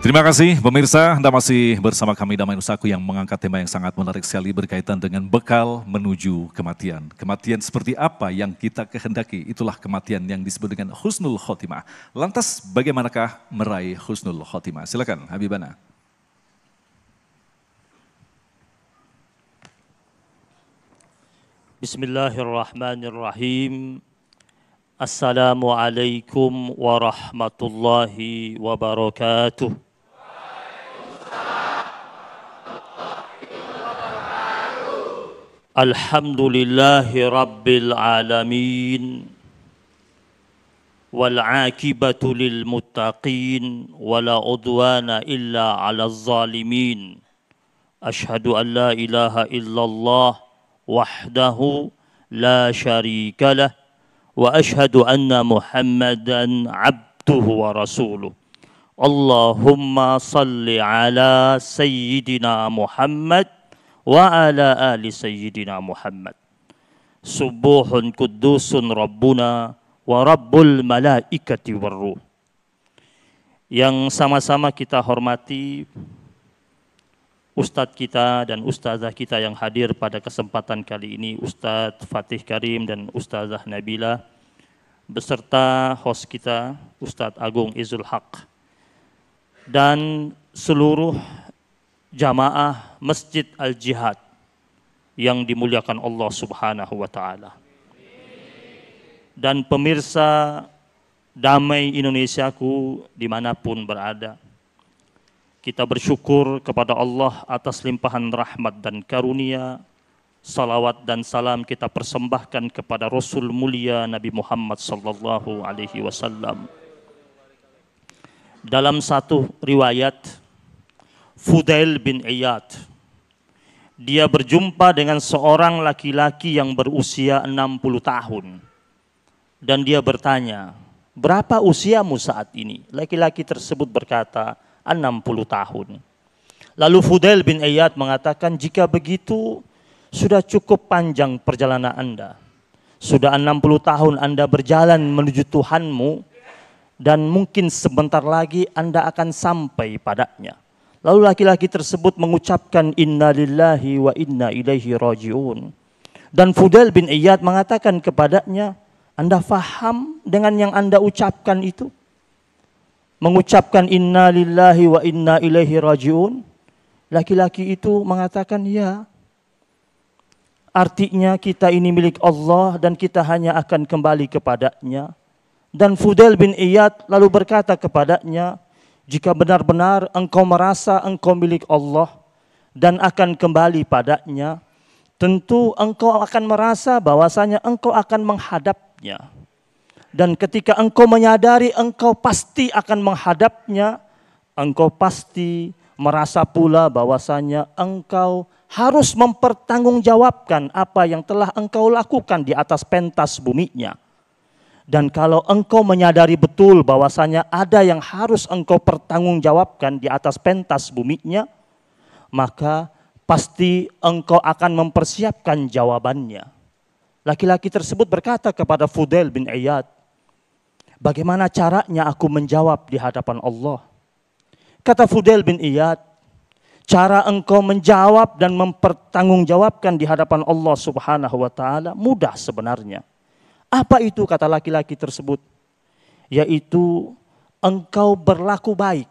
Terima kasih pemirsa, Anda masih bersama kami Damai Nusaku yang mengangkat tema yang sangat menarik sekali berkaitan dengan bekal menuju kematian. Kematian seperti apa yang kita kehendaki, itulah kematian yang disebut dengan husnul khotimah. Lantas bagaimanakah meraih husnul khotimah? Silakan Habibana. Bismillahirrahmanirrahim. Assalamualaikum warahmatullahi wabarakatuh. Alhamdulillahi rabbil alamin. Wal aqibatu lil muttaqin wala udwana illa 'alal zalimin. Asyhadu an la ilaha illallah wahdahu la syarika lah wa asyhadu anna Muhammadan 'abduhu wa rasuluh. Allahumma salli ala sayyidina Muhammad wa ala ali sayyidina Muhammad. Subuhun kudusun Rabbuna wa Rabbul malaikati warruh. Yang sama-sama kita hormati Ustadz kita dan Ustazah kita yang hadir pada kesempatan kali ini, Ustadz Fatih Karim dan Ustazah Nabila, beserta host kita, Ustadz Agung Izul Haq, dan seluruh jamaah Masjid Al-Jihad yang dimuliakan Allah Subhanahu wa Ta'ala. Dan pemirsa Damai Indonesiaku dimanapun berada, kita bersyukur kepada Allah atas limpahan rahmat dan karunia. Salawat dan salam kita persembahkan kepada Rasul mulia Nabi Muhammad sallallahu alaihi wasallam. Dalam satu riwayat, Fudail bin Iyad, dia berjumpa dengan seorang laki-laki yang berusia 60 tahun. Dan dia bertanya, berapa usiamu saat ini? Laki-laki tersebut berkata, 60 tahun. Lalu Fudail bin Iyad mengatakan, jika begitu sudah cukup panjang perjalanan Anda. Sudah 60 tahun Anda berjalan menuju Tuhanmu, dan mungkin sebentar lagi Anda akan sampai padanya. Lalu laki-laki tersebut mengucapkan inna lillahi wa inna ilaihi raji'un. Dan Fudail bin Iyad mengatakan kepadanya, Anda faham dengan yang Anda ucapkan itu? Mengucapkan inna lillahi wa inna ilaihi raji'un? Laki-laki itu mengatakan ya. Artinya kita ini milik Allah dan kita hanya akan kembali kepadanya. Dan Fudail bin Iyad lalu berkata kepadanya, jika benar-benar engkau merasa engkau milik Allah dan akan kembali padanya, tentu engkau akan merasa bahwasanya engkau akan menghadapnya. Dan ketika engkau menyadari engkau pasti akan menghadapnya, engkau pasti merasa pula bahwasanya engkau harus mempertanggungjawabkan apa yang telah engkau lakukan di atas pentas buminya. Dan kalau engkau menyadari betul bahwasanya ada yang harus engkau pertanggungjawabkan di atas pentas buminya, maka pasti engkau akan mempersiapkan jawabannya. Laki-laki tersebut berkata kepada Fudail bin Iyad, bagaimana caranya aku menjawab di hadapan Allah? Kata Fudail bin Iyad, cara engkau menjawab dan mempertanggungjawabkan di hadapan Allah Subhanahu wa Ta'ala mudah sebenarnya. Apa itu kata laki-laki tersebut? Yaitu engkau berlaku baik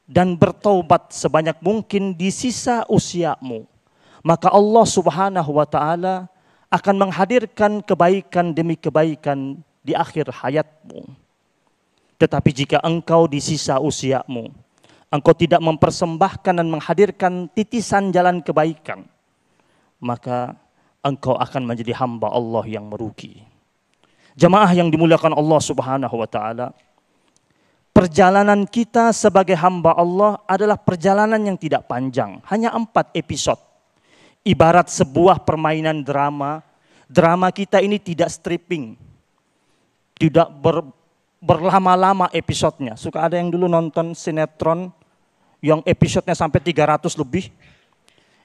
dan bertaubat sebanyak mungkin di sisa usiamu. Maka Allah Subhanahu wa Ta'ala akan menghadirkan kebaikan demi kebaikan di akhir hayatmu. Tetapi jika engkau di sisa usiamu, engkau tidak mempersembahkan dan menghadirkan titisan jalan kebaikan, maka engkau akan menjadi hamba Allah yang merugi. Jamaah yang dimuliakan Allah Subhanahu wa Ta'ala, perjalanan kita sebagai hamba Allah adalah perjalanan yang tidak panjang, hanya 4 episode. Ibarat sebuah permainan drama, drama kita ini tidak stripping, tidak berlama-lama episodenya. Suka ada yang dulu nonton sinetron yang episodenya sampai 300 lebih.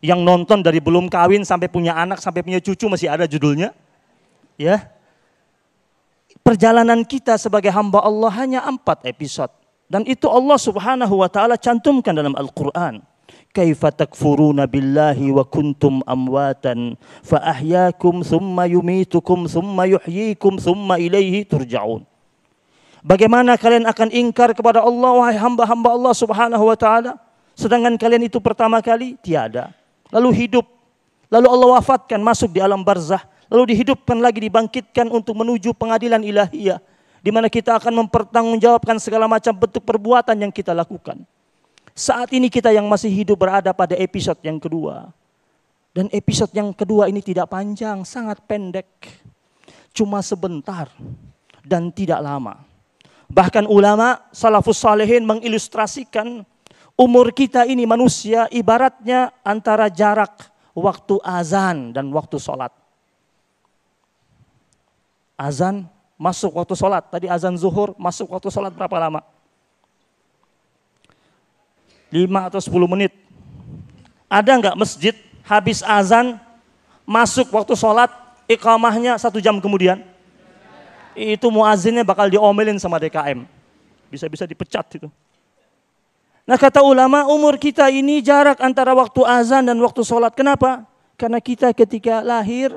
Yang nonton dari belum kawin sampai punya anak, sampai punya cucu masih ada judulnya. Ya. Perjalanan kita sebagai hamba Allah hanya 4 episode. Dan itu Allah Subhanahu wa taala cantumkan dalam Al-Qur'an. Kaifa takfuruna billahi wa kuntum amwatan fa ahyaakum thumma yumitukum thumma yuhyikum thumma ilaihi turja'un. Bagaimana kalian akan ingkar kepada Allah wahai hamba-hamba Allah Subhanahu wa taala sedangkan kalian itu pertama kali tiada, lalu hidup, lalu Allah wafatkan masuk di alam barzah, lalu dihidupkan lagi dibangkitkan untuk menuju pengadilan ilahiyah di mana kita akan mempertanggungjawabkan segala macam bentuk perbuatan yang kita lakukan. Saat ini kita yang masih hidup berada pada episode yang kedua. Dan episode yang kedua ini tidak panjang, sangat pendek. Cuma sebentar dan tidak lama. Bahkan ulama salafus salihin mengilustrasikan umur kita ini manusia ibaratnya antara jarak waktu azan dan waktu sholat. Azan masuk waktu sholat, tadi azan zuhur masuk waktu sholat berapa lama? 5 atau 10 menit. Ada nggak masjid habis azan masuk waktu sholat iqamahnya 1 jam kemudian? Itu muazzinnya bakal diomelin sama DKM. Bisa-bisa dipecat itu. Nah kata ulama umur kita ini jarak antara waktu azan dan waktu sholat. Kenapa? Karena kita ketika lahir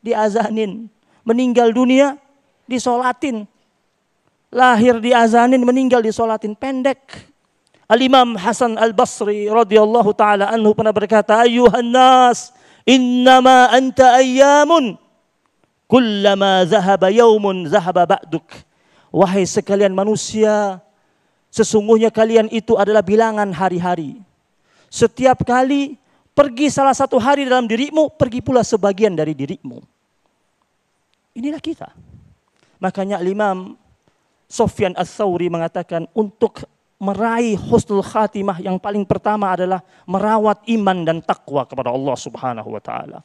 diazanin. Meninggal dunia disolatin. Lahir diazanin, meninggal disolatin. Pendek. Al-Imam Hasan Al-Basri radhiyallahu taala anhu pernah berkata, "Ayyuhan nas, innama anta ayyamun. Kullama zahaba yaumun zahaba ba'duk." Wahai sekalian manusia, sesungguhnya kalian itu adalah bilangan hari-hari. Setiap kali pergi salah satu hari dalam dirimu, pergi pula sebagian dari dirimu. Inilah kita. Makanya Imam Sufyan Ats-Tsauri mengatakan untuk meraih husnul khatimah yang paling pertama adalah merawat iman dan takwa kepada Allah Subhanahu wa taala.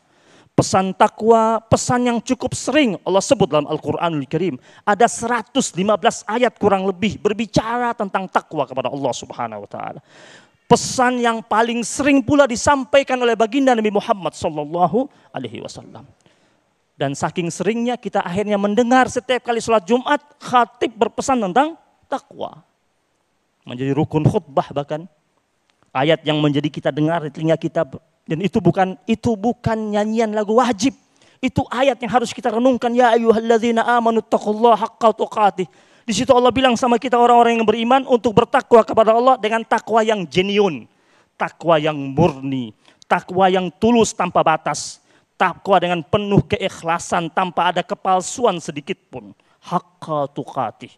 Pesan takwa, pesan yang cukup sering Allah sebut dalam Al-Qur'anul Karim. Ada 115 ayat kurang lebih berbicara tentang takwa kepada Allah Subhanahu wa taala. Pesan yang paling sering pula disampaikan oleh baginda Nabi Muhammad sallallahu alaihi wasallam. Dan saking seringnya kita akhirnya mendengar setiap kali sholat Jumat khatib berpesan tentang takwa. Menjadi rukun khutbah bahkan. Ayat yang menjadi kita dengar di telinga kita. Dan itu bukan nyanyian lagu wajib. Itu ayat yang harus kita renungkan. Ya ayyuhalladzina amanu taqullaha haqqa tuqatih. Di situ Allah bilang sama kita orang-orang yang beriman untuk bertakwa kepada Allah dengan takwa yang genuine. Takwa yang murni. Takwa yang tulus tanpa batas. Takwa dengan penuh keikhlasan tanpa ada kepalsuan sedikit pun. Haqqa tuqatih.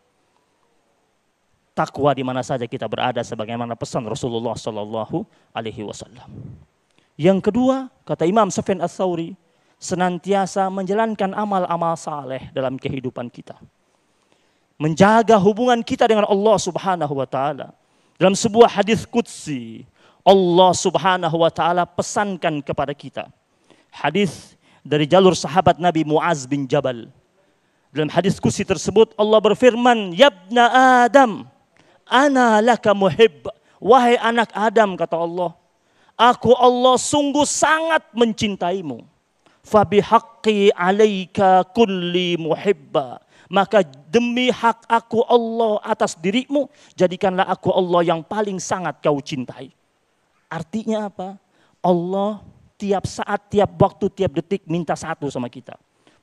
Takwa di mana saja kita berada sebagaimana pesan Rasulullah sallallahu alaihi wasallam. Yang kedua, kata Imam Sufyan Ats-Tsauri, senantiasa menjalankan amal-amal saleh dalam kehidupan kita. Menjaga hubungan kita dengan Allah Subhanahu wa taala. Dalam sebuah hadis qudsi, Allah Subhanahu wa taala pesankan kepada kita. Hadis dari jalur sahabat Nabi Muaz bin Jabal. Dalam hadis qudsi tersebut Allah berfirman, "Yabna Adam, ana laka muhib." Wahai anak Adam, kata Allah, aku Allah sungguh sangat mencintaimu. Fabi haqqi alaika kulli muhibba. Maka demi hak aku Allah atas dirimu, jadikanlah aku Allah yang paling sangat kau cintai. Artinya apa? Allah tiap saat, tiap waktu, tiap detik minta satu sama kita.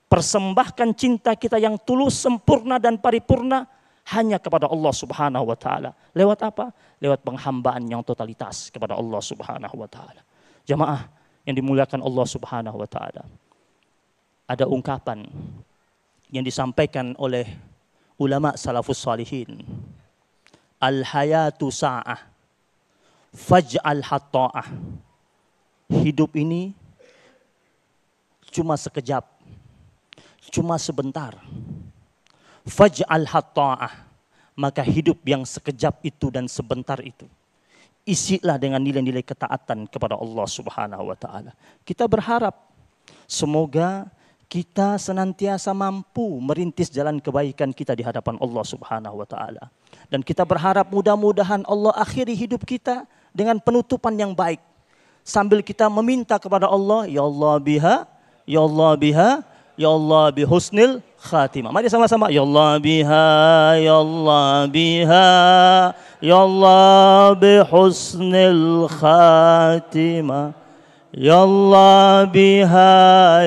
Persembahkan cinta kita yang tulus, sempurna dan paripurna hanya kepada Allah Subhanahu wa taala. Lewat apa? Lewat penghambaan yang totalitas kepada Allah Subhanahu wa taala. Jamaah yang dimuliakan Allah Subhanahu wa taala. Ada ungkapan yang disampaikan oleh ulama salafus salihin. Al-hayatu sa'ah faj'al hatta'ah. Hidup ini cuma sekejap. Cuma sebentar. Faj'al hatta'ah, maka hidup yang sekejap itu dan sebentar itu isilah dengan nilai-nilai ketaatan kepada Allah Subhanahu wa taala. Kita berharap semoga kita senantiasa mampu merintis jalan kebaikan kita di hadapan Allah Subhanahu wa taala. Dan kita berharap mudah-mudahan Allah akhiri hidup kita dengan penutupan yang baik. Sambil kita meminta kepada Allah, ya Allah biha, ya Allah biha, Ya Allah bihusnil khatimah. Mari sama-sama. Ya Allah biha, ya Allah biha, ya Allah bihusnil khatimah. Ya Allah biha,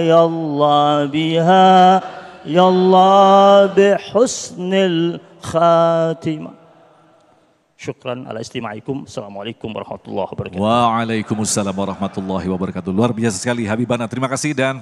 ya Allah biha, ya Allah bihusnil khatimah. Syukran ala istimaikum. Assalamualaikum warahmatullahi wabarakatuh. Waalaikumsalam warahmatullahi wabarakatuh. Luar biasa sekali Habibana. Terima kasih dan